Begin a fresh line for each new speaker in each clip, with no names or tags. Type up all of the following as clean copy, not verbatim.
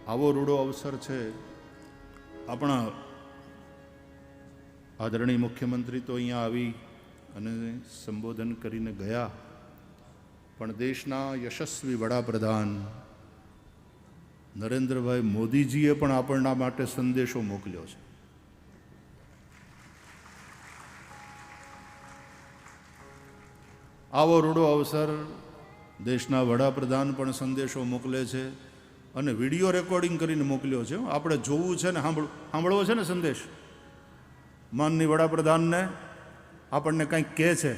આવો રૂડો અવસર છે. આપણા આદરણીય મુખ્યમંત્રી તો અહીંયા આવી અને સંબોધન કરીને ગયા, પણ દેશના યશસ્વી વડાપ્રધાન નરેન્દ્રભાઈ મોદીજીએ પણ આપણા માટે સંદેશો મોકલ્યો છે. આવો રૂડો અવસર દેશના વડાપ્રધાન પણ સંદેશો મોકલે છે અને વિડીયો રેકોર્ડિંગ કરીને મોકલ્યો છે. આપણે જોવું છે ને સાંભળવો છે ને સંદેશ. માનની વડાપ્રધાનને આપણને કંઈક કહે છે,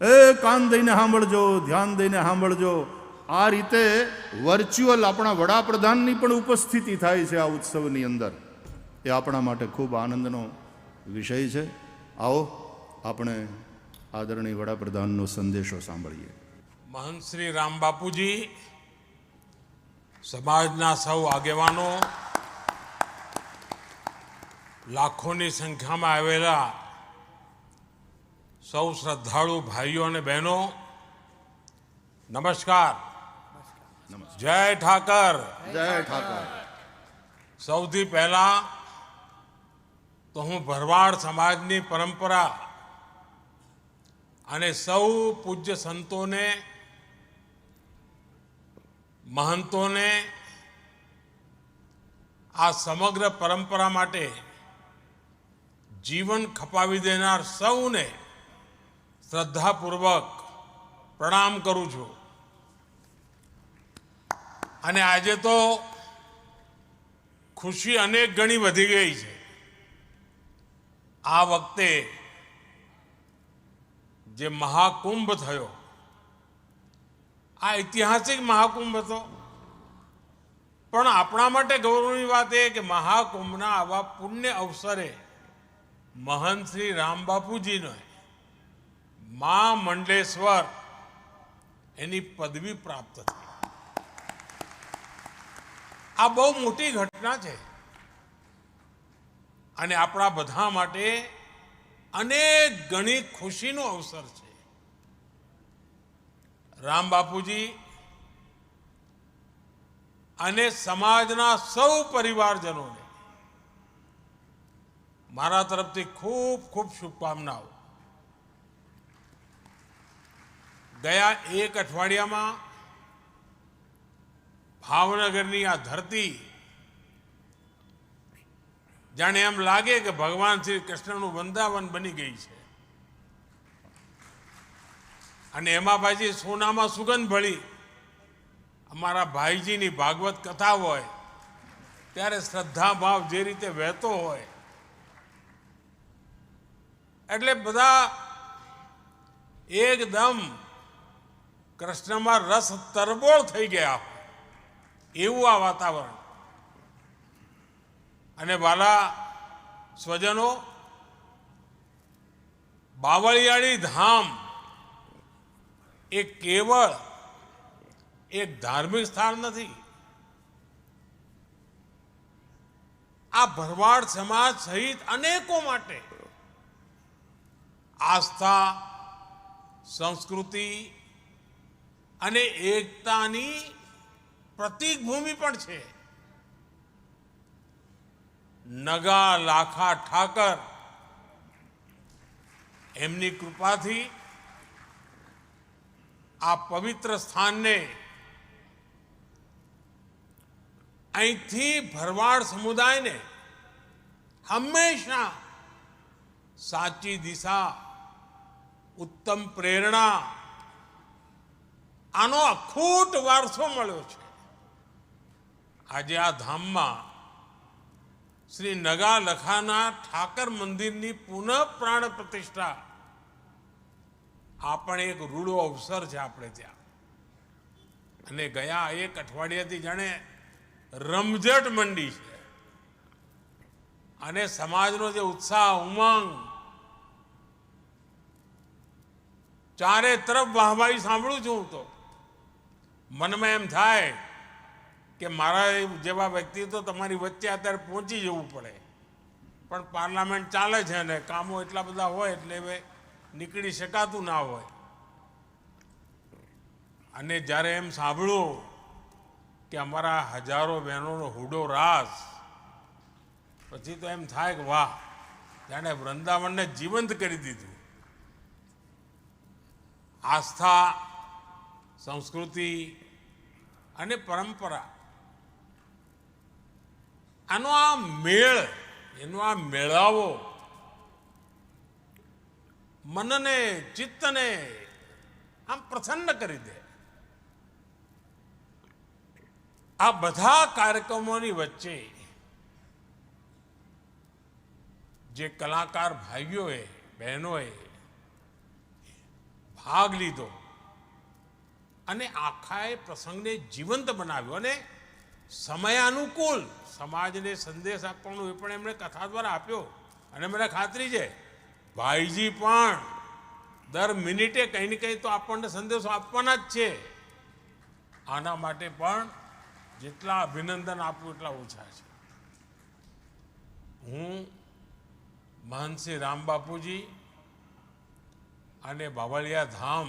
એ કાન દઈને સાંભળજો, ધ્યાન દઈને સાંભળજો. આ રીતે વર્ચ્યુઅલ આપણા વડાપ્રધાનની પણ ઉપસ્થિતિ થાય છે આ ઉત્સવની અંદર. એ આપણા માટે ખૂબ આનંદનો વિષય છે. આવો આપણે આદરણીય વડાપ્રધાનનો સંદેશો સાંભળીએ.
મહંત શ્રી રામ બાપુજી, સમાજના સૌ આગેવાનો, લાખોની સંખ્યામાં આવેલા સૌ શ્રદ્ધાળુ ભાઈઓ અને બહેનો, નમસ્કાર. જય ઠાકર.
જય ઠાકર.
સૌથી પહેલા તો હું ભરવાડ સમાજની પરંપરા અને સૌ પૂજ્ય સંતોને, મહંતોને, આ સમગ્ર પરંપરા માટે જીવન ખપાવી દેનાર સૌને શ્રદ્ધાપૂર્વક પ્રણામ કરું છું. અને આજે તો ખુશી અનેક ગણી વધી ગઈ છે. આ વખતે જે મહાકુંભ થયો, આ ઐતિહાસિક મહાકુંભ હતો. પણ આપણા માટે ગૌરવની વાત એ કે મહાકુંભના આવા પુણ્ય અવસરે મહંત શ્રી રામ બાપુજીને મા મંડલેશ્વર એની પદવી પ્રાપ્ત થઈ. આ બહુ મોટી ઘટના છે અને આપણા બધા માટે અનેક ગણી ખુશીનો અવસર છે. રામ બાપુજી અને સમાજના સૌ પરિવારજનોને મારા તરફથી ખૂબ ખૂબ શુભકામનાઓ. ગયા એક અઠવાડિયામાં ભાવનગરની આ ધરતી જાણે એમ લાગે કે ભગવાન શ્રી કૃષ્ણનું વૃંદાવન બની ગઈ છે. અને એમાં પાછી સોનામાં સુગંધ ભળી અમારા ભાઈજીની ભાગવત કથા હોય ત્યારે શ્રદ્ધા ભાવ જે રીતે વહેતો હોય એટલે બધા એકદમ કૃષ્ણમાં રસ તરબોળ થઈ ગયા હોય એવું આ વાતાવરણ. અને વાલા સ્વજનો, બાવળિયાળી ધામ એ કેવળ એક ધાર્મિક સ્થળ નથી. આ ભરવાડ સમાજ સહિત અનેકો માટે આસ્થા, સંસ્કૃતિ અને એકતાની પ્રતીક ભૂમિ પણ છે. નગા લાખા ઠાકર એમની કૃપાથી આ પવિત્ર સ્થાનને અહીંથી ભરવાડ સમુદાયને હંમેશા સાચી દિશા, ઉત્તમ પ્રેરણા, આનો અખૂટ વારસો મળ્યો છે. આજે આ ધામમાં શ્રી નગા લખાના ઠાકર મંદિરની પુનઃ પ્રાણ પ્રતિષ્ઠા આ પણ એક રૂડો અવસર છે આપણે ત્યાં. અને ગયા એક અઠવાડિયાથી જાણે રમઝટ મંડી છે અને સમાજનો જે ઉત્સાહ, ઉમંગ, ચારે તરફ વાહવાહી સાંભળું છું તો મનમાં એમ થાય કે મારા જેવા વ્યક્તિ તો તમારી વચ્ચે અત્યારે પહોંચી જવું પડે, પણ પાર્લામેન્ટ ચાલે છે ને કામો એટલા બધા હોય એટલે હવે નીકળી શકાતું ના હોય. અને જ્યારે એમ સાંભળું કે અમારા હજારો બહેનોનો હુડો રાસ, પછી તો એમ થાય કે વાહ, જાણે વૃંદાવનને જીવંત કરી દીધું. આસ્થા, સંસ્કૃતિ અને પરંપરા, આનો આ મેળ, એનો આ મેળાવો મનને, ચિત્તને આમ પ્રસન્ન કરી દે. આ બધા કાર્યક્રમોની વચ્ચે જે કલાકાર ભાઈઓએ, બહેનોએ ભાગ લીધો અને આખા એ પ્રસંગને જીવંત બનાવ્યો અને સમયાનુકૂળ સમાજને સંદેશ આપવાનો એ પણ એમણે કથા દ્વારા આપ્યો. અને મને ખાતરી છે ભાઈજી પણ દર મિનિટે કંઈ ને કંઈ તો આપણને સંદેશો આપવાના જ છે. આના માટે પણ જેટલા અભિનંદન આપું એટલા ઓછા છે. હું મહંત શ્રી રામબાપુજી અને બાવળિયા ધામ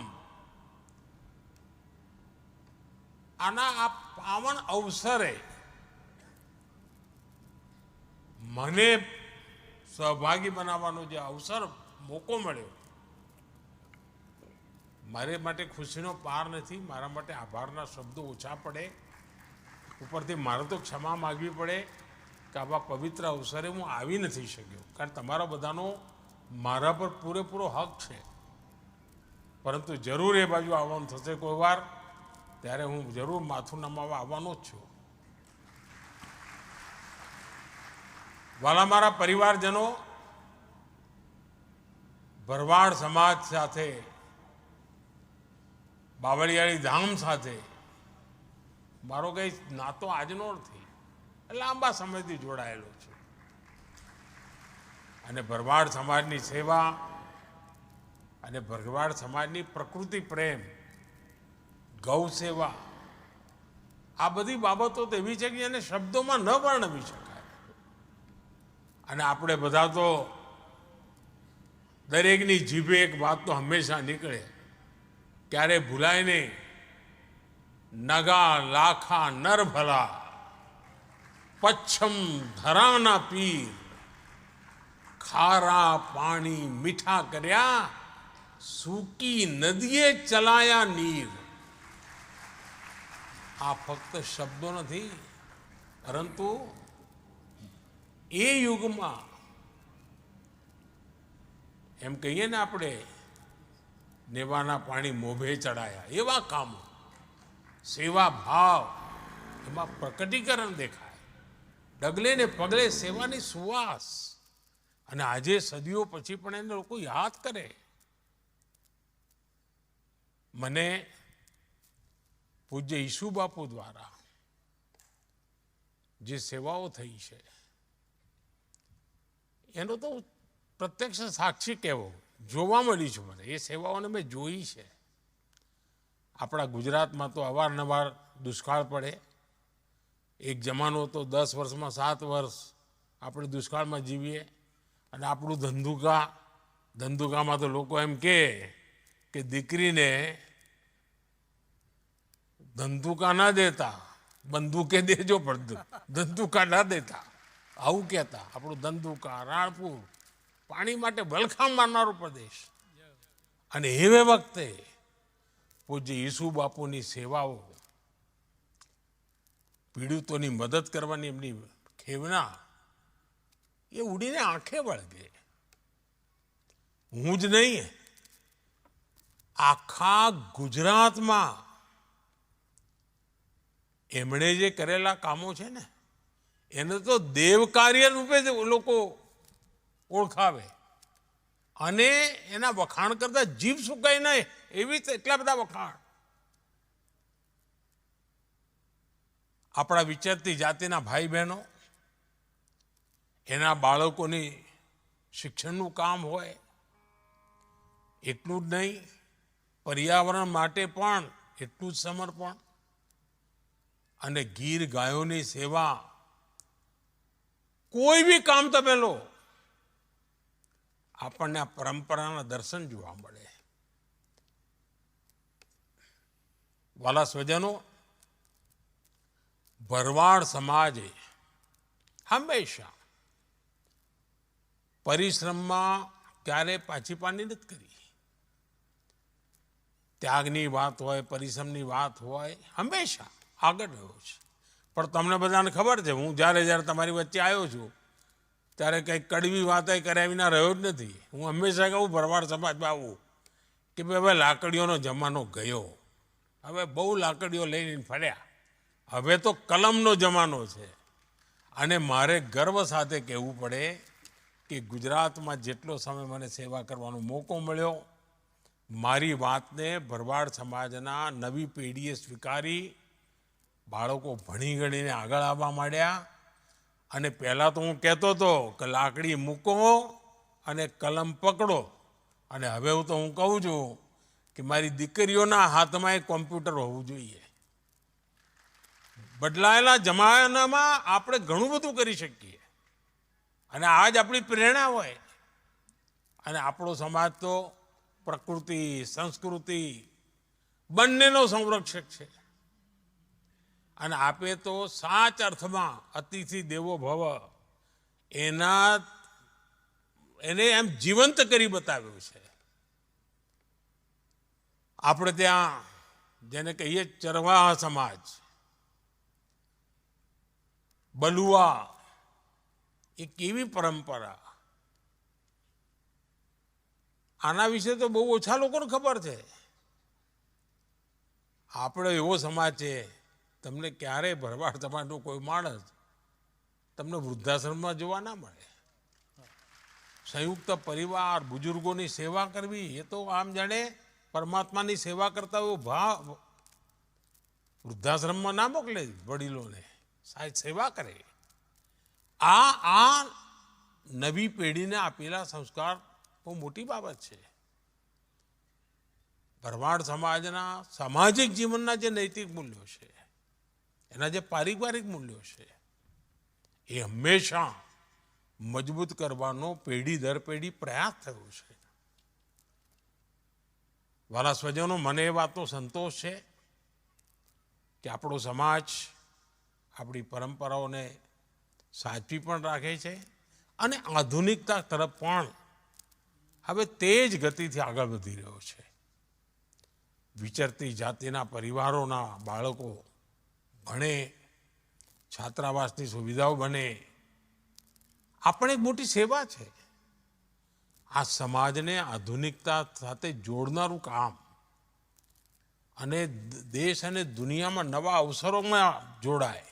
આના આ પાવન અવસરે મને સહભાગી બનાવવાનો જે અવસર, મોકો મળ્યો, મારે માટે ખુશીનો પાર નથી. મારા માટે આભારના શબ્દો ઓછા પડે. ઉપરથી મારે તો ક્ષમા માગવી પડે કે આવા પવિત્ર અવસરે હું આવી નથી શક્યો, કારણ તમારા બધાનો મારા પર પૂરેપૂરો હક છે. પરંતુ જરૂર એ બાજુ આવવાનું થશે કોઈ વાર, ત્યારે હું જરૂર માથું નમાવા આવવાનો જ છું. વાલા મારા પરિવારજનો, ભરવાડ સમાજ સાથે, બાવળિયાળી ધામ સાથે મારો કંઈ નાતો આજનો નથી, લાંબા સમયથી જોડાયેલો છે. અને ભરવાડ સમાજની સેવા અને ભરવાડ સમાજની પ્રકૃતિ પ્રેમ, ગૌ સેવા, આ બધી બાબતો તો એવી છે કે એને શબ્દોમાં ન વર્ણવી શકાય. અને આપણે બધા તો દરેકની જીભે એક વાત તો હંમેશા નીકળે, ક્યારે ભૂલાય નહીં, નગા લાખા નર ભલા, પચ્છમ ધરાના પીર, ખારા પાણી મીઠા કર્યા, સૂકી નદીએ ચલાયા નીર. આ ફક્ત શબ્દો નથી, પરંતુ એ યુગમાં એમ કહીએ ને આપણે, નેવાના પાણી મોભે ચડાયા, એવા કામો, સેવા ભાવ, એમાં પ્રકટીકરણ દેખાય. ડગલે ને પગલે સેવાની સુવાસ. અને આજે સદીઓ પછી પણ એને લોકો યાદ કરે. મને પૂજ્ય ઈસુ બાપુ દ્વારા જે સેવાઓ થઈ છે એનો તો પ્રત્યક્ષ સાક્ષી કહેવો, જોવા મળી છું મને. એ સેવાઓને મેં જોઈ છે. આપણા ગુજરાતમાં તો અવારનવાર દુષ્કાળ પડે. એક જમાનો તો 10 વર્ષમાં 7 વર્ષ આપણે દુષ્કાળમાં જીવીએ. અને આપણું ધંધુકામાં તો લોકો એમ કે દીકરીને ધંધુકા ના દેતા, બંદૂકે દેજો, પણ ધંધુકા ના દેતા, આવું કહેતા. આપણું ધંધુકા, રાણપુર પાણી માટે વલખામ મારનારો પ્રદેશ. અને એવે વખતે પૂજ્ય ઈસુ બાપુની સેવાઓ, પીડિતોની મદદ કરવાની એમની ખેવના, એ ઉડીને આંખે વળગે. હું જ નહીં, આખા ગુજરાતમાં એમણે જે કરેલા કામો છે ને, એને તો દેવ કાર્ય રૂપે લોકો ઓળખાવે. અને એના વખાણ કરતા જીભ સુકાય નહીં, એવી એટલા બધા વખાણ. આપણા વિચરતી જાતિના ભાઈ બહેનો, એના બાળકોની શિક્ષણનું કામ હોય, એટલું જ નહીં, પર્યાવરણ માટે પણ એટલું જ સમર્પણ. અને ગીર ગાયોની સેવા, કોઈ બી કામ તમે લો, આપણને આ પરંપરાના દર્શન જોવા મળે. વાલા સ્વજનો, ભરવાડ સમાજે હંમેશા પરિશ્રમમાં ક્યારે પાછી પાની નથી કરી. ત્યાગની વાત હોય, પરિશ્રમની વાત હોય, હંમેશા આગળ રહ્યો છે. પણ તમને બધાને ખબર છે, હું જ્યારે તમારી વચ્ચે આવ્યો છું ત્યારે કંઈક કડવી વાતો કર્યા વિના રહ્યો જ નથી. હું હંમેશા કહું ભરવાડ સમાજમાં આવું કે ભાઈ હવે લાકડીઓનો જમાનો ગયો, હવે બહુ લાકડીઓ લઈને ફર્યા, હવે તો કલમનો જમાનો છે. અને મારે ગર્વ સાથે કહેવું પડે કે ગુજરાતમાં જેટલો સમય મને સેવા કરવાનો મોકો મળ્યો, મારી વાતને ભરવાડ સમાજના નવી પેઢીએ સ્વીકારી, બાળકો ભણી ગણીને આગળ આવવા માંડ્યા. અને પહેલાં તો હું કહેતો હતો કે લાકડી મૂકો અને કલમ પકડો, અને હવે હું કહું છું કે મારી દીકરીઓના હાથમાં એક કોમ્પ્યુટર હોવું જોઈએ. બદલાયેલા જમાનામાં આપણે ઘણું બધું કરી શકીએ, અને આ જ આપણી પ્રેરણા હોય. અને આપણો સમાજ તો પ્રકૃતિ, સંસ્કૃતિ બંનેનો સંરક્ષક છે. અને આપે તો સાચ અર્થમાં અતિથિ દેવો ભવ એને એમ જીવંત કરી બતાવ્યું છે. આપણે ત્યાં જેને કહીએ ચરવાહ સમાજ, બલુઆ, એ કેવી પરંપરા, આના વિશે તો બહુ ઓછા લોકોને ખબર છે. આપણો એવો સમાજ છે, તમને ક્યારેય ભરવાડ સમાજનો કોઈ માણસ તમને વૃદ્ધાશ્રમમાં જોવા ના મળે. સંયુક્ત પરિવાર, બુજુર્ગોની સેવા કરવી, એ તો આમ જાણે પરમાત્માની સેવા કરતા એવો ભાવ. વૃદ્ધાશ્રમમાં ના મોકલે વડીલોને, સાહેબ સેવા કરે. આ નવી પેઢીને આપેલા સંસ્કાર બહુ મોટી બાબત છે. ભરવાડ સમાજના સામાજિક જીવનના જે નૈતિક મૂલ્યો છે, એના જે પારિવારિક મૂલ્યો છે, એ હંમેશા મજબૂત કરવાનો પેઢી દર પેઢી પ્રયાસ થયો છે. વાલા સ્વજનો, મને એ વાતનો સંતોષ છે કે આપણો સમાજ આપણી પરંપરાઓને સાચવી પણ રાખે છે, અને આધુનિકતા તરફ પણ હવે તેજ ગતિથી આગળ વધી રહ્યો છે. વિચરતી જાતિના પરિવારોના બાળકો ભણે, છાત્રાવાસની સુવિધાઓ બને, આપણે એક મોટી સેવા છે. આ સમાજને આધુનિકતા સાથે જોડનારું કામ, અને દેશ અને દુનિયામાં નવા અવસરોમાં જોડાય.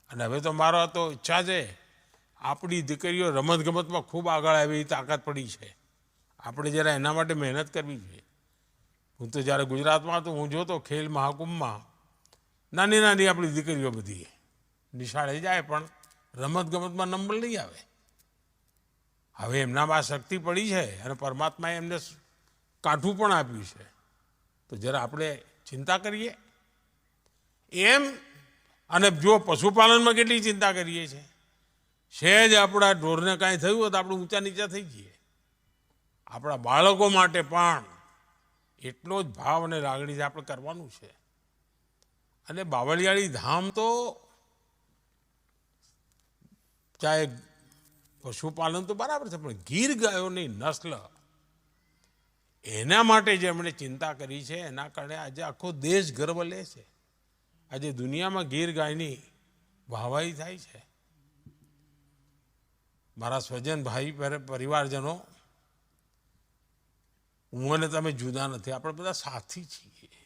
અને હવે તો મારા તો ઈચ્છા છે, આપણી દીકરીઓ રમતગમતમાં ખૂબ આગળ આવે એવી તાકાત પડી છે. આપણે જરા એના માટે મહેનત કરવી જોઈએ. હું તો જ્યારે ગુજરાતમાં હતો, હું જોતો ખેલ મહાકુંભમાં નાની નાની આપણી દીકરીઓ બધી નિશાળે જાય, પણ રમતગમતમાં નંબર નહીં આવે. હવે એમનામાં શક્તિ પડી છે, અને પરમાત્માએ એમને કાઠું પણ આપ્યું છે. તો જરા આપણે ચિંતા કરીએ એમ. અને જો પશુપાલનમાં કેટલી ચિંતા કરીએ છીએ, સહેજ આપણા ઢોરને કાંઈ થયું હોય તો આપણે ઊંચા નીચા થઈ જઈએ. આપણા બાળકો માટે પણ એટલો જ ભાવ અને લાગણી આપણે કરવાનું છે. અને બાવળિયાળી ધામ તો ચાહે પશુપાલન તો બરાબર છે, પણ ગીર ગાયોની નસ્લ, એના માટે જે એમણે ચિંતા કરી છે, એના કારણે આજે આખો દેશ ગર્વ લે છે. આજે દુનિયામાં ગીર ગાયની વાહવાહી થાય છે. મારા સ્વજન ભાઈ પરિવારજનો, હું અને તમે જુદા નથી, આપણે બધા સાથી છીએ.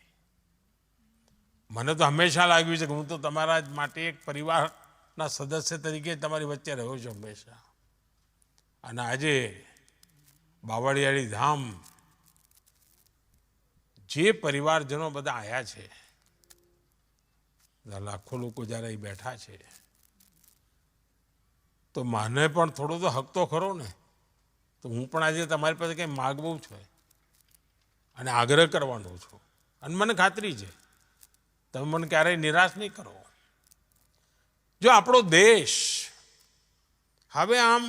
મને તો હંમેશા લાગ્યું છે કે હું તો તમારા માટે એક પરિવારના સદસ્ય તરીકે તમારી વચ્ચે રહ્યો છું હંમેશા. અને આજે બાવળિયાળી ધામ જે પરિવારજનો બધા આવ્યા છે, લાખો લોકો જ્યારે અહીં બેઠા છે, તો મને પણ થોડો તો હક તો ખરો ને. તો હું પણ આજે તમારી પાસે કંઈ માગવું છે અને આગ્રહ કરવાનો છું. અને મને ખાતરી છે તમે મને ક્યારેય નિરાશ નહીં કરો. જો આપણો દેશ હવે આમ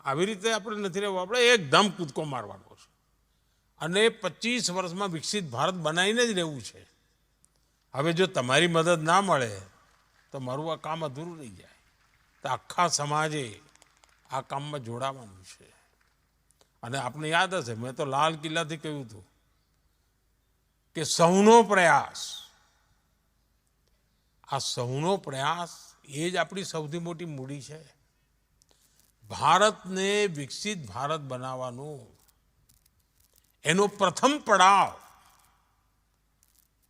આવી રીતે આપણે નથી રહેવું, આપણે એકદમ કૂદકો મારવાનો છે, અને 25 વર્ષમાં વિકસિત ભારત બનાવીને જ રહેવું છે. હવે જો તમારી મદદ ના મળે તો મારું આ કામ અધૂરું રહી જાય. તો આખા સમાજે આ કામમાં જોડાવાનું છે. અને આપને યાદ હશે, મેં તો લાલ કિલ્લાથી કહ્યું હતું કે સૌનો પ્રયાસ, આ સૌનો પ્રયાસ એ જ આપણી સૌથી મોટી મૂડી છે. ભારતને વિકસિત ભારત બનાવવાનું એનો પ્રથમ પડાવ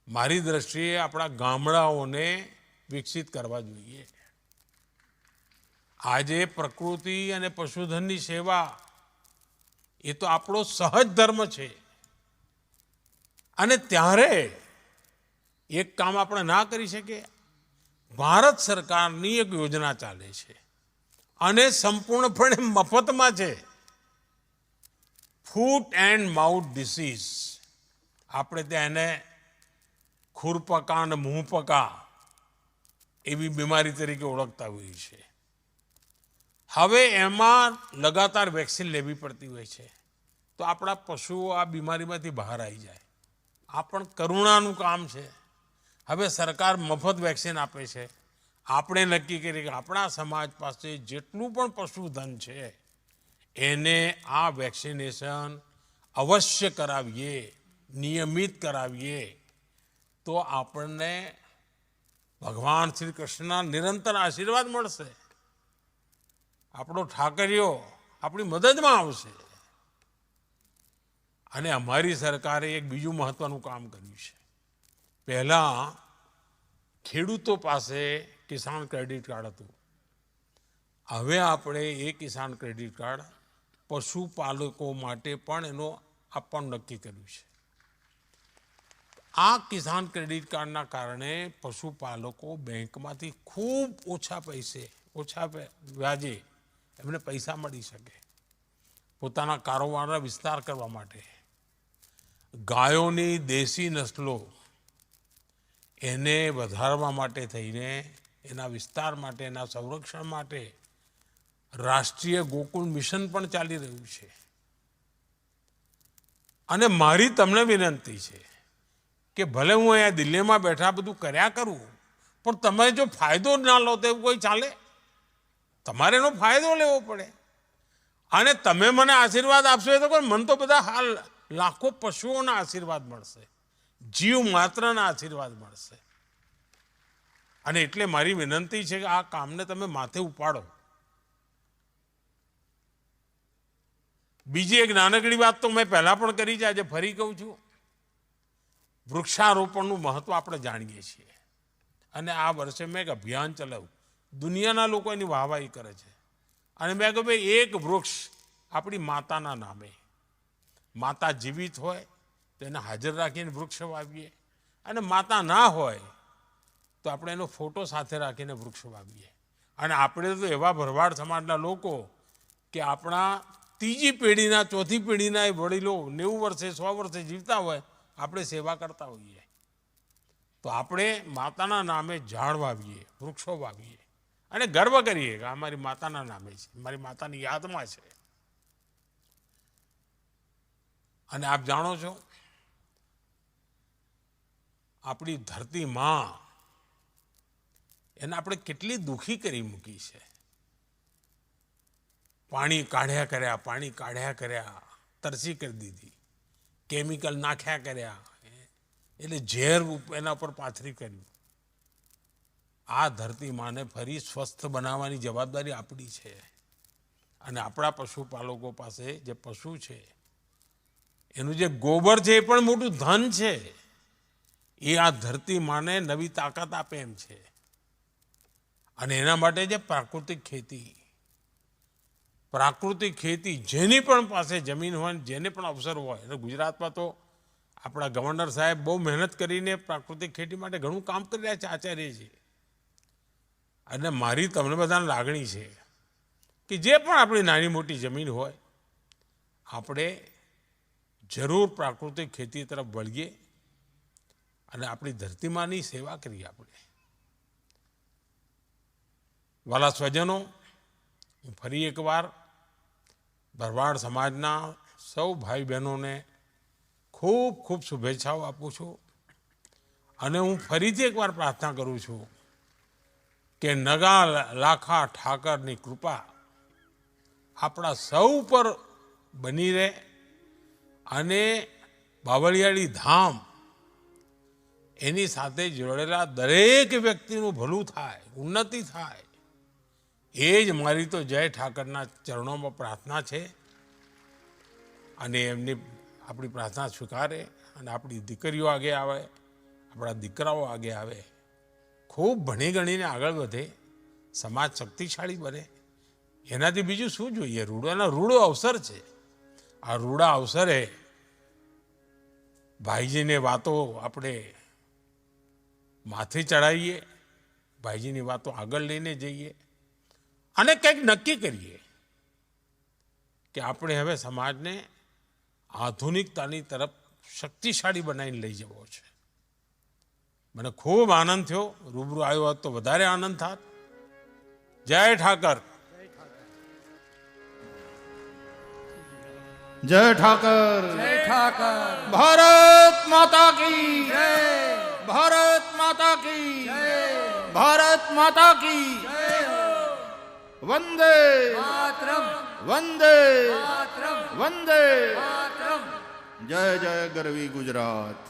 મારી દ્રષ્ટિએ આપણા ગામડાઓને વિકસિત કરવા જોઈએ. આજે પ્રકૃતિ અને પશુધનની સેવા એ તો આપણો સહજ ધર્મ છે. અને ત્યારે એક કામ આપણે ના કરી શકીએ. ભારત સરકારની એક યોજના ચાલે છે અને સંપૂર્ણપણે મફતમાં છે. ફૂટ એન્ડ માઉથ ડિસીઝ, આપણે ત્યાં એને ખુરપકા અને મુંહપકા એવી બીમારી તરીકે ઓળખતા હોઈએ છે. હવે એમાં લગાતાર વેક્સિન લેવી પડતી હોય છે તો આપણા પશુઓ આ બીમારીમાંથી બહાર આવી જાય. આ પણ કરુણાનું કામ છે. હવે સરકાર મફત વેક્સિન આપે છે. આપણે નક્કી કરીએ કે આપણા સમાજ પાસે જેટલું પણ પશુધન છે એને આ વેક્સિનેશન અવશ્ય કરાવીએ, નિયમિત કરાવીએ, તો આપણને ભગવાન શ્રી કૃષ્ણના નિરંતર આશીર્વાદ મળશે. આપણો ઠાકરિયો આપણી મદદમાં આવશે. અને અમારી સરકારે એક બીજું મહત્વનું કામ કર્યું છે. પહેલાં ખેડૂતો પાસે કિસાન ક્રેડિટ કાર્ડ હતું. હવે આપણે એ કિસાન ક્રેડિટ કાર્ડ પશુપાલકો માટે પણ એનો આપવાનું નક્કી કર્યું છે. આ કિસાન ક્રેડિટ કાર્ડના કારણે પશુપાલકો બેંકમાંથી ખૂબ ઓછા પૈસે, ઓછા વ્યાજે એમને પૈસા મળી શકે પોતાના કારોબારનો વિસ્તાર કરવા માટે. ગાયોની દેશી નસલો એને વધારવા માટે થઈને, એના વિસ્તાર માટે, એના સંરક્ષણ માટે રાષ્ટ્રીય ગોકુળ મિશન પણ ચાલી રહ્યું છે. અને મારી તમને વિનંતી છે કે ભલે હું અહીંયા દિલ્હીમાં બેઠા બધું કર્યા કરું, પણ તમે જો ફાયદો ના લો તો એવું કોઈ ચાલે? તમારે એનો ફાયદો લેવો પડે. અને તમે મને આશીર્વાદ આપશો તો કોઈ, મને તો બધા હાલ લાખો પશુઓના આશીર્વાદ મળશે, જીવ માત્રના આશીર્વાદ મળશે. અને એટલે મારી વિનંતી છે કે આ કામને તમે માથે ઉપાડો. બીજી એક નાનકડી વાત તો મેં પહેલા પણ કરી છે, આજે ફરી કહું છું. વૃક્ષારોપણનું મહત્વ આપણે જાણીએ છીએ. અને આ વર્ષે મેં એક અભિયાન ચલાવ્યું. દુનિયાના લોકો એની વાહવાહી કરે છે. અને મેં કહ્યું ભાઈ, એક વૃક્ષ આપણી માતાના નામે, માતા જીવિત હોય તો એને હાજર રાખીને વૃક્ષ વાવીએ, અને માતા ના હોય તો આપણે એનો ફોટો સાથે રાખીને વૃક્ષ વાવીએ. અને આપણે તો એવા ભરવાડ સમાજના લોકો કે આપણા ત્રીજી પેઢીના, ચોથી પેઢીના એ વડીલો 90 વર્ષે 100 વર્ષે જીવતા હોય, આપણે સેવા કરતા હોઈએ. તો આપણે માતાના નામે ઝાડ વાવીએ, વૃક્ષો વાવીએ અને ગર્વ કરીએ કે આ મારી માતાના નામે છે, મારી માતાની યાદમાં છે. અને આપ જાણો છો, આપણી ધરતી માં એને આપણે કેટલી દુઃખી કરી મૂકી છે. પાણી કાઢ્યા કર્યા, પાણી કાઢ્યા કર્યા, તરસી કરી દીધી, કેમિકલ નાખ્યા કર્યા, એટલે ઝેર એના પર પાથરી કર્યું. આ ધરતી માને ફરી સ્વસ્થ બનાવવાની જવાબદારી આપણી છે. અને આપણા પશુપાલકો પાસે જે પશુ છે એનું જે ગોબર છે એ પણ મોટું ધન છે. એ આ ધરતી માને નવી તાકાત આપે એમ છે. અને એના માટે જે પ્રાકૃતિક ખેતી જેની પણ પાસે જમીન હોય, જેને પણ અવસર હોય, એટલે ગુજરાતમાં તો આપણા ગવર્નર સાહેબ બહુ મહેનત કરીને પ્રાકૃતિક ખેતી માટે ઘણું કામ કરી રહ્યા છે, આચાર્યજી. અને મારી તમને બધાને લાગણી છે કે જે પણ આપણી નાની મોટી જમીન હોય, આપણે જરૂર પ્રાકૃતિક ખેતી તરફ વળીએ અને આપણી ધરતીમાંની સેવા કરીએ. આપણે વાલા સ્વજનો, હું ફરી એકવાર ભરવાડ સમાજના સૌ ભાઈ બહેનોને ખૂબ ખૂબ શુભેચ્છાઓ આપું છું. અને હું ફરીથી એકવાર પ્રાર્થના કરું છું કે નગા લાખા ઠાકરની કૃપા આપણા સૌ પર બની રહે અને બાવળિયાળી ધામ એની સાથે જોડેલા દરેક વ્યક્તિનું ભલું થાય, ઉન્નતિ થાય, એ જ મારી તો જય ઠાકરના ચરણોમાં પ્રાર્થના છે. અને એમની આપણી પ્રાર્થના સ્વીકારે અને આપણી દીકરીઓ આગે આવે, આપણા દીકરાઓ આગે આવે, ખૂબ ભણી ગણીને આગળ વધે, સમાજ શક્તિશાળી બને. એનાથી બીજું શું જોઈએ? રૂડો અવસર છે. આ રૂડા અવસરે ભાઈજીને વાતો આપણે માથે ચડાવીએ, ભાઈજીની વાતો આગળ લઈને જઈએ અને કંઈક નક્કી કરીએ કે આપણે હવે સમાજને આધુનિકતાની તરફ શક્તિશાળી બનાવીને લઈ જવો છે. મને ખૂબ આનંદ થયો. રૂબરૂ આવ્યો હોત તો વધારે આનંદ થાત. જય ઠાકર.
જય ઠાકર.
જય ઠાકર.
ભારત માતા કી
જય.
ભારત માતા કી
જય.
ભારત માતા કી
જય.
વંદે
માતરમ.
વંદે
માતરમ.
વંદે.
માતરમ.
જય જય ગરવી ગુજરાત.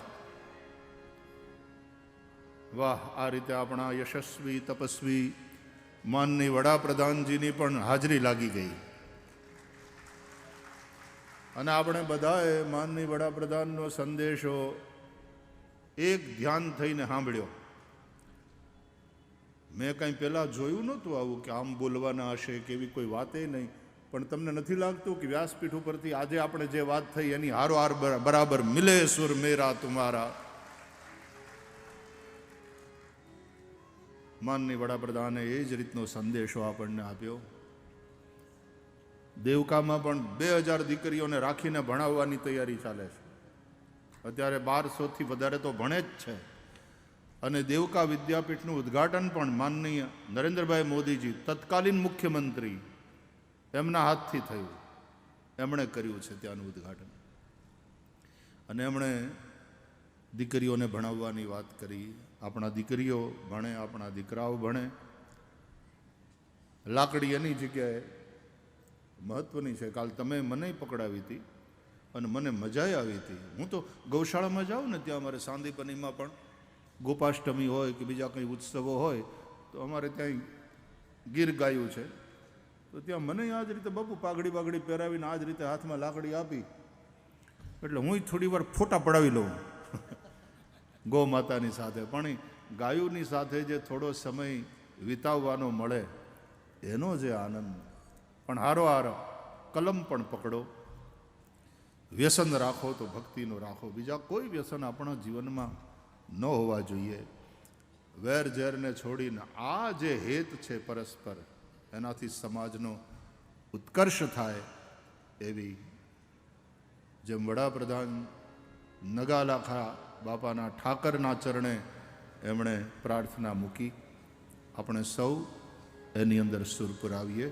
વાહ, આ રીતે આપણા યશસ્વી તપસ્વી માનની વડાપ્રધાનજીની પણ હાજરી લાગી ગઈ અને આપણે બધાએ માનની વડાપ્રધાનનો સંદેશો એક ધ્યાન થઈને સાંભળ્યો. મેં કંઈ પહેલાં જોયું નહોતું આવું કે આમ બોલવાના હશે કે એવી કોઈ વાતે નહીં, પણ તમને નથી લાગતું કે વ્યાસપીઠ ઉપરથી આજે આપણે જે વાત થઈ એની હારોહાર બરાબર મિલે સુર મેરા તુમારા. માનની વડાપ્રધાને એ જ રીતનો સંદેશો આપણને આપ્યો. દેવકામાં પણ 2000 દીકરીઓને રાખીને ભણાવવાની તૈયારી ચાલે છે. અત્યારે 1200થી વધારે તો ભણે જ છે. અને દેવકા વિદ્યાપીઠનું ઉદ્ઘાટન પણ માનનીય નરેન્દ્રભાઈ મોદીજી, તત્કાલીન મુખ્યમંત્રી, એમના હાથથી થયું. એમણે કર્યું છે ત્યાંનું ઉદ્ઘાટન. અને એમણે દીકરીઓને ભણાવવાની વાત કરી. આપણા દીકરીઓ ભણે, આપણા દીકરાઓ ભણે. લાકડી એની જગ્યાએ મહત્વની છે. કાલ તમે મને પકડાવી હતી અને મને મજા આવી હતી. હું તો ગૌશાળામાં જાઉં ને, ત્યાં અમારે સાંદીપનીમાં પણ ગોપાષ્ટમી હોય કે બીજા કંઈ ઉત્સવો હોય તો અમારે ત્યાં ગીર ગાયું છે, તો ત્યાં મને આ જ રીતે બાપુ પાઘડી પહેરાવીને આ જ રીતે હાથમાં લાકડી આપી, એટલે હું થોડી વાર ફોટા પડાવી લઉં ગૌ માતાની સાથે. પણ ગાયોની સાથે જે થોડો સમય વિતાવવાનો મળે એનો જે આનંદ. પણ હારો કલમ પણ પકડો, વ્યસન રાખો તો ભક્તિનો રાખો. બીજા કોઈ વ્યસન આપણા જીવનમાં ન હોવા જોઈએ. વેર ઝેરને છોડીને આ જે હેત છે પરસ્પર, એનાથી સમાજનો ઉત્કર્ષ થાય. એવી જેમ વડાપ્રધાન નગાલાખા બાપાના ઠાકરના ચરણે એમણે પ્રાર્થના મૂકી, આપણે સૌ એની અંદર સુર પુરાવીએ.